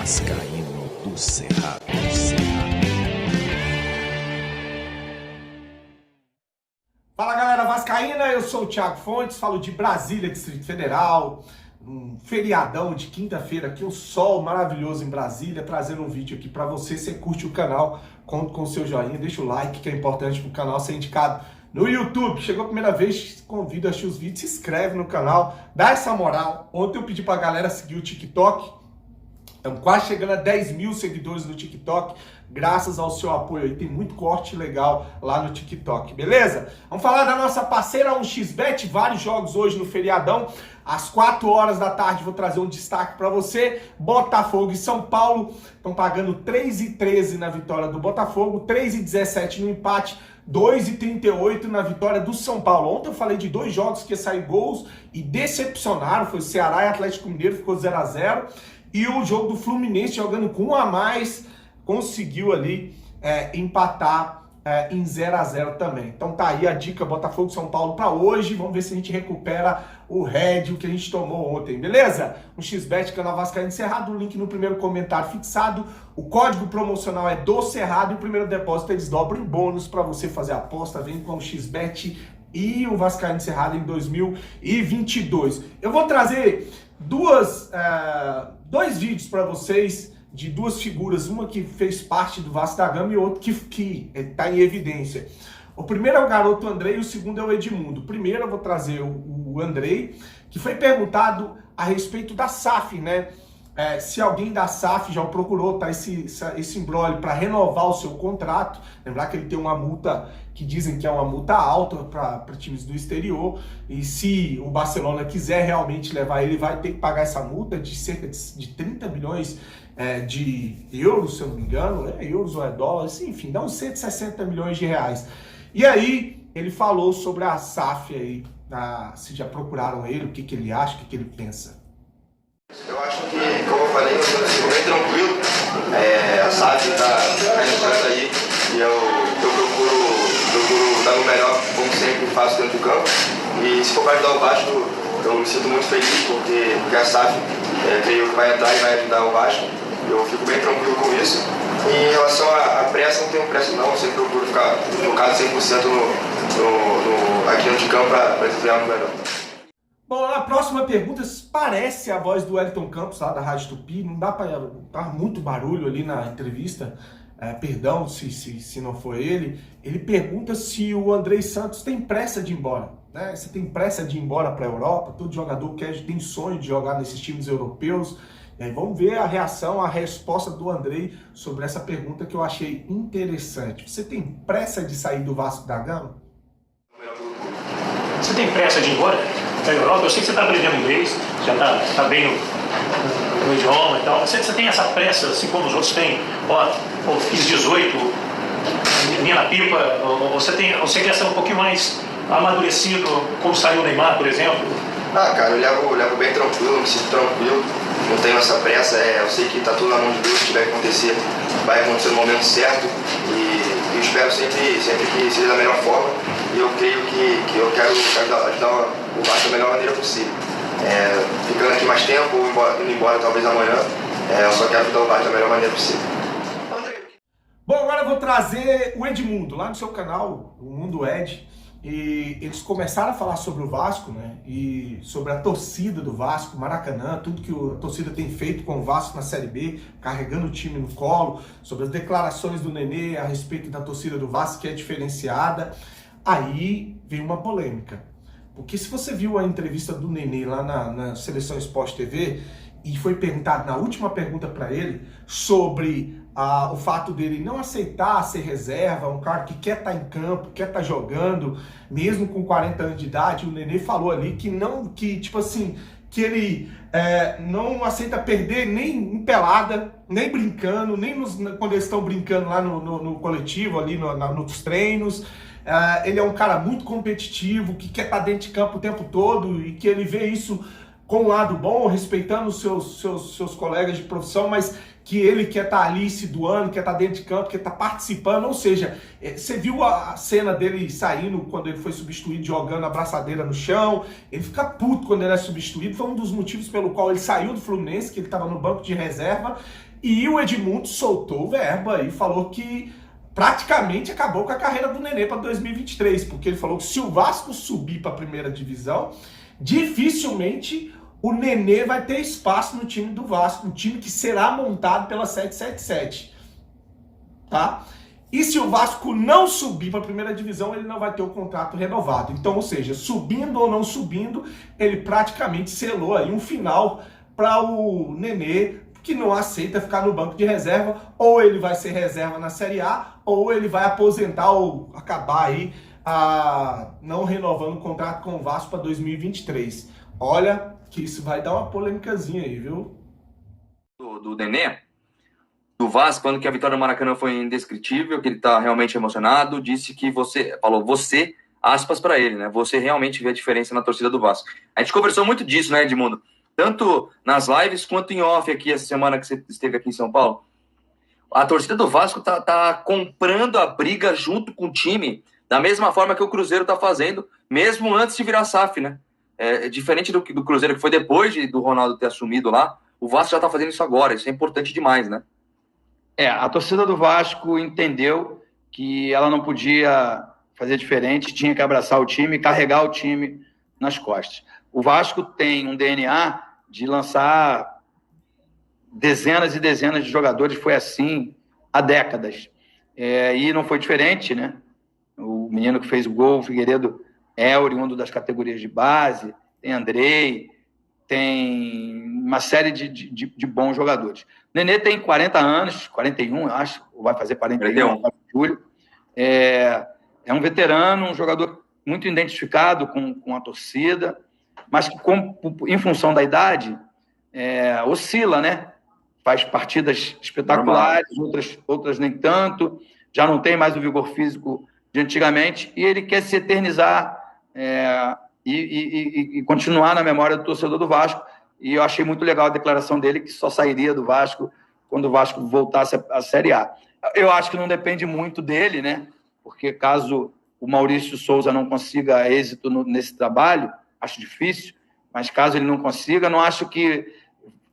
Vascaíno do Cerrado. Fala galera vascaína, eu sou o Thiago Fontes, falo de Brasília, Distrito Federal, um feriadão de quinta-feira aqui, um sol maravilhoso em Brasília, trazendo um vídeo aqui pra você. Você curte o canal, conto com o seu joinha, deixa o like que é importante pro canal ser indicado no YouTube. Chegou a primeira vez, convido a assistir os vídeos, se inscreve no canal, dá essa moral. Ontem eu pedi pra galera seguir o TikTok, estamos quase chegando a 10 mil seguidores no TikTok, graças ao seu apoio aí, tem muito corte legal lá no TikTok, beleza? Vamos falar da nossa parceira 1xBet, vários jogos hoje no feriadão, às 4 horas da tarde vou trazer um destaque para você. Botafogo e São Paulo estão pagando 3,13 na vitória do Botafogo, 3,17 no empate, 2,38 na vitória do São Paulo. Ontem eu falei de dois jogos que ia sair gols e decepcionaram, foi o Ceará e Atlético Mineiro, ficou 0x0. E o jogo do Fluminense jogando com um a mais, conseguiu ali empatar em 0x0 também. Então tá aí a dica Botafogo e São Paulo para hoje. Vamos ver se a gente recupera o Red, o que a gente tomou ontem, beleza? 1xBet, canal Vascaíno Cerrado, o link no primeiro comentário fixado. O código promocional é do Cerrado e o primeiro depósito eles dobram em bônus para você fazer a aposta. Vem com o 1xBet e o Vascaíno Cerrado em 2022. Eu vou trazer dois vídeos para vocês de duas figuras, uma que fez parte do Vasco da Gama e outro que está em evidência. O primeiro é o garoto Andrei e o segundo é o Edmundo. Primeiro eu vou trazer o Andrei, que foi perguntado a respeito da SAF, né? Se alguém da SAF já o procurou, tá esse imbróglio para renovar o seu contrato. Lembrar que ele tem uma multa que dizem que é uma multa alta para times do exterior, e se o Barcelona quiser realmente levar ele, vai ter que pagar essa multa de cerca de 30 milhões de euros, se eu não me engano, euros ou dólares, enfim, dá uns 160 milhões de reais. E aí ele falou sobre a SAF aí, se já procuraram ele, o que ele acha, o que ele pensa. Eu acho que, como eu falei, eu estou bem tranquilo, a SAF está entrando aí e eu procuro dar o melhor, como sempre faço dentro do campo, e se for para ajudar o Vasco, eu me sinto muito feliz, porque a SAF creio que vai entrar e vai ajudar o Vasco, eu fico bem tranquilo com isso. E em relação à pressa, não tenho pressa não, eu sempre procuro ficar focado 100% aqui dentro de campo para desempenhar o melhor. Bom, a próxima pergunta parece a voz do Wellington Campos, lá da Rádio Tupi. Não dá para... Tá muito barulho ali na entrevista. Perdão se não foi ele. Ele pergunta se o Andrei Santos tem pressa de ir embora. Né? Você tem pressa de ir embora para a Europa? Todo jogador tem sonho de jogar nesses times europeus. E aí vamos ver a reação, a resposta do Andrei sobre essa pergunta que eu achei interessante. Você tem pressa de sair do Vasco da Gama? Você tem pressa de ir embora da Europa? Eu sei que você está aprendendo inglês, já está bem no idioma e tal. Você tem essa pressa, assim como os outros têm? Fiz 18, linha na pipa. Ou você quer ser um pouquinho mais amadurecido, como saiu o Neymar, por exemplo? Cara, eu levo bem tranquilo, me sinto tranquilo. Não tenho essa pressa, eu sei que está tudo na mão de Deus, se tiver que acontecer, vai acontecer no momento certo. E eu espero sempre que seja da melhor forma. E eu creio que eu quero ajudar o Vasco da melhor maneira possível. Ficando aqui mais tempo, ou indo embora talvez amanhã, eu só quero ajudar o Vasco da melhor maneira possível. Bom, agora eu vou trazer o Edmundo, lá no seu canal, o Mundo Ed. E eles começaram a falar sobre o Vasco, né? E sobre a torcida do Vasco, Maracanã, tudo que a torcida tem feito com o Vasco na Série B, carregando o time no colo, sobre as declarações do Nenê a respeito da torcida do Vasco, que é diferenciada. Aí veio uma polêmica. Porque se você viu a entrevista do Nenê lá na Seleção Sport TV, e foi perguntado na última pergunta para ele sobre o fato dele não aceitar ser reserva, um cara que quer estar em campo, quer estar jogando, mesmo com 40 anos de idade, o Nenê falou ali que ele não aceita perder nem em pelada, nem brincando, nem quando eles estão brincando lá no coletivo, ali nos treinos. Ele é um cara muito competitivo, que quer estar dentro de campo o tempo todo e que ele vê isso com um lado bom, respeitando os seus colegas de profissão, mas que ele quer estar ali se doando, quer estar dentro de campo, quer estar participando. Ou seja, você viu a cena dele saindo quando ele foi substituído, jogando a braçadeira no chão. Ele fica puto quando ele é substituído. Foi um dos motivos pelo qual ele saiu do Fluminense, que ele estava no banco de reserva. E o Edmundo soltou verba e falou que praticamente acabou com a carreira do Nenê para 2023, porque ele falou que se o Vasco subir para a primeira divisão, dificilmente o Nenê vai ter espaço no time do Vasco, um time que será montado pela 777, tá? E se o Vasco não subir para a primeira divisão, ele não vai ter o contrato renovado. Então, ou seja, subindo ou não subindo, ele praticamente selou aí um final para o Nenê, que não aceita ficar no banco de reserva. Ou ele vai ser reserva na Série A, ou ele vai aposentar ou acabar aí não renovando o contrato com o Vasco para 2023. Olha que isso vai dar uma polêmicazinha aí, viu? Do Nenê, do Vasco, falando que a vitória do Maracanã foi indescritível, que ele tá realmente emocionado, disse que você, aspas para ele, né? Você realmente vê a diferença na torcida do Vasco. A gente conversou muito disso, né, Edmundo? Tanto nas lives quanto em off aqui, essa semana que você esteve aqui em São Paulo. A torcida do Vasco tá comprando a briga junto com o time, da mesma forma que o Cruzeiro tá fazendo, mesmo antes de virar SAF, né? Diferente do Cruzeiro, que foi depois do Ronaldo ter assumido lá, o Vasco já tá fazendo isso agora. Isso é importante demais, né? A torcida do Vasco entendeu que ela não podia fazer diferente, tinha que abraçar o time, carregar o time nas costas. O Vasco tem um DNA de lançar dezenas e dezenas de jogadores, foi assim há décadas. E não foi diferente, né? O menino que fez o gol, o Figueiredo, é oriundo das categorias de base, tem Andrei, tem uma série de bons jogadores. O Nenê tem 40 anos, 41, eu acho, vai fazer 41 em julho. É um veterano, um jogador muito identificado com a torcida, mas que, em função da idade, oscila, né? Faz partidas espetaculares, outras nem tanto, já não tem mais o vigor físico de antigamente, e ele quer se eternizar e continuar na memória do torcedor do Vasco. E eu achei muito legal a declaração dele, que só sairia do Vasco quando o Vasco voltasse à Série A. Eu acho que não depende muito dele, né? Porque caso o Maurício Souza não consiga êxito nesse trabalho, acho difícil, mas caso ele não consiga, não acho que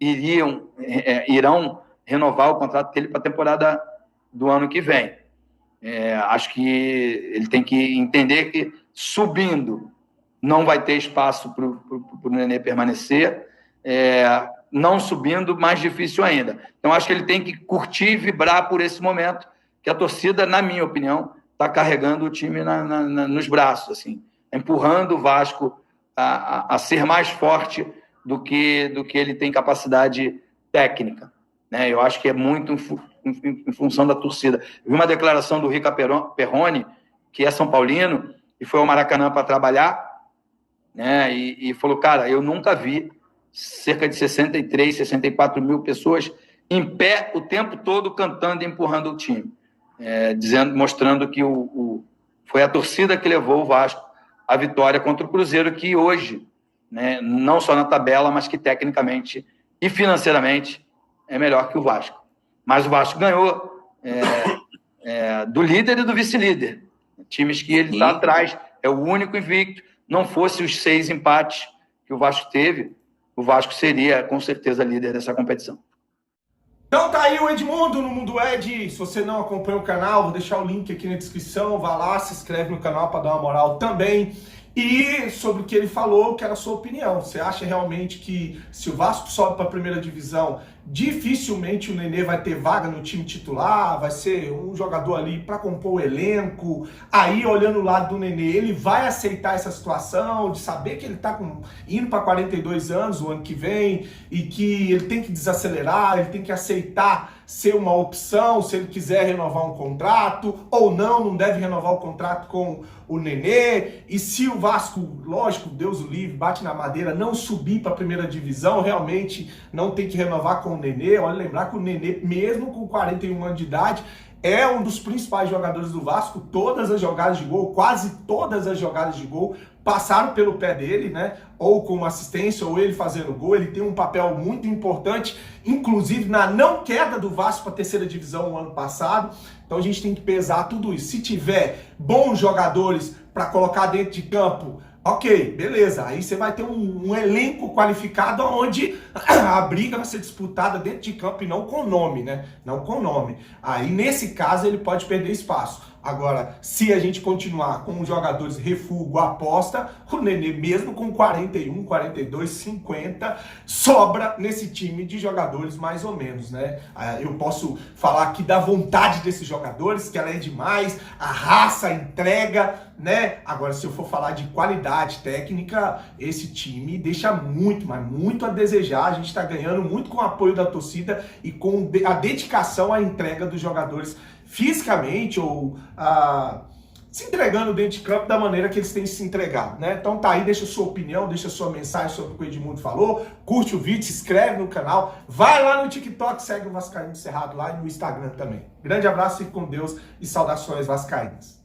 irão renovar o contrato dele para a temporada do ano que vem. Acho que ele tem que entender que subindo não vai ter espaço para o Nenê permanecer, não subindo, mais difícil ainda. Então, acho que ele tem que curtir e vibrar por esse momento, que a torcida, na minha opinião, está carregando o time nos braços, assim, empurrando o Vasco a ser mais forte do que ele tem capacidade técnica, né? Eu acho que é muito em função da torcida. Eu vi uma declaração do Rica Perrone, que é São Paulino, e foi ao Maracanã para trabalhar, né? E falou, cara, eu nunca vi cerca de 63, 64 mil pessoas em pé o tempo todo cantando e empurrando o time, mostrando que foi a torcida que levou o Vasco à vitória contra o Cruzeiro, que hoje, né, não só na tabela, mas que tecnicamente e financeiramente é melhor que o Vasco. Mas o Vasco ganhou do líder e do vice-líder, times que ele está atrás, é o único invicto. Não fosse os 6 empates que o Vasco teve, o Vasco seria com certeza líder dessa competição. Então tá aí o Edmundo no Mundo Ed. Se você não acompanha o canal, vou deixar o link aqui na descrição, vá lá, se inscreve no canal para dar uma moral também. E sobre o que ele falou, quero a sua opinião. Você acha realmente que se o Vasco sobe para a primeira divisão, dificilmente o Nenê vai ter vaga no time titular, vai ser um jogador ali para compor o elenco? Aí, olhando o lado do Nenê, ele vai aceitar essa situação de saber que ele está indo para 42 anos o ano que vem e que ele tem que desacelerar, ele tem que aceitar ser uma opção se ele quiser renovar um contrato ou não deve renovar o contrato com o Nenê? E se o Vasco, lógico, Deus o livre, bate na madeira, não subir para a primeira divisão, realmente não tem que renovar com o Nenê? Olha, lembrar que o Nenê, mesmo com 41 anos de idade, é um dos principais jogadores do Vasco. Todas as jogadas de gol, quase todas as jogadas de gol passaram pelo pé dele, né? Ou como assistência, ou ele fazendo gol. Ele tem um papel muito importante, inclusive na não queda do Vasco para a terceira divisão no ano passado. Então a gente tem que pesar tudo isso. Se tiver bons jogadores para colocar dentro de campo, Ok, beleza. Aí você vai ter um elenco qualificado onde a briga vai ser disputada dentro de campo e não com nome, né? Não com nome. Aí, nesse caso, ele pode perder espaço. Agora, se a gente continuar com os jogadores refúgio, aposta, o Nenê, mesmo com 41, 42, 50, sobra nesse time de jogadores mais ou menos, né? Eu posso falar aqui da vontade desses jogadores, que ela é demais, a raça, a entrega, né? Agora, se eu for falar de qualidade técnica, esse time deixa muito, mas muito a desejar. A gente tá ganhando muito com o apoio da torcida e com a dedicação à entrega dos jogadores fisicamente ou se entregando dentro de campo da maneira que eles têm se entregado, né? Então tá aí, deixa a sua opinião, deixa a sua mensagem sobre o que o Edmundo falou, curte o vídeo, se inscreve no canal, vai lá no TikTok, segue o Vascaíno Cerrado lá e no Instagram também. Grande abraço, fique com Deus e saudações vascaínas.